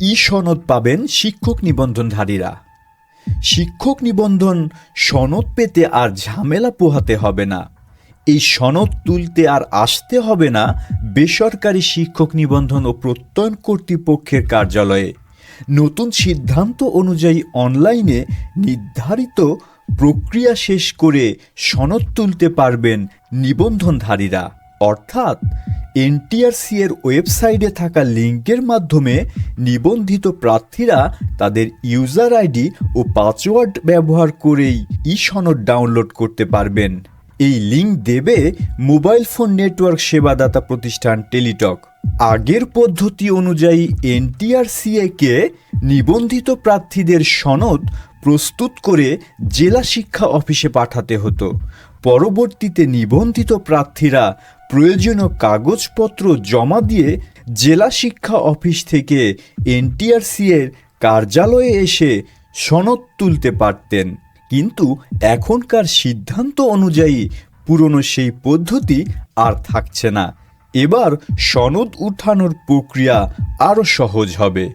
ই সনদ পাবেন শিক্ষক নিবন্ধনধারীরা। শিক্ষক নিবন্ধন সনদ পেতে আর ঝামেলা পোহাতে হবে না। এই সনদ তুলতে আর আসতে হবে না বেসরকারি শিক্ষক নিবন্ধন ও প্রত্যয়ন কর্তৃপক্ষের কার্যালয়ে। নতুন সিদ্ধান্ত অনুযায়ী অনলাইনে নির্ধারিত প্রক্রিয়া শেষ করে সনদ তুলতে পারবেন নিবন্ধনধারীরা। অর্থাৎ এনটিআরসি এর ওয়েবসাইটে থাকা লিঙ্কের মাধ্যমে নিবন্ধিত প্রার্থীরা তাদের ইউজার আইডি ও পাসওয়ার্ড ব্যবহার করেই ই সনদ ডাউনলোড করতে পারবেন। এই লিঙ্ক দেবে মোবাইল ফোন নেটওয়ার্ক সেবাদাতা প্রতিষ্ঠান টেলিটক। আগের পদ্ধতি অনুযায়ী এনটিআরসিএ-কে নিবন্ধিত প্রার্থীদের সনদ প্রস্তুত করে জেলা শিক্ষা অফিসে পাঠাতে হতো। পরবর্তীতে নিবন্ধিত প্রার্থীরা প্রয়োজনীয় কাগজপত্র জমা দিয়ে জেলা শিক্ষা অফিস থেকে এনটিআরসি-এর কার্যালয়ে এসে সনদ তুলতে পারতেন। কিন্তু এখনকার সিদ্ধান্ত অনুযায়ী পুরনো সেই পদ্ধতি আর থাকছে না। এবার সনদ উঠানোর প্রক্রিয়া আরও সহজ হবে।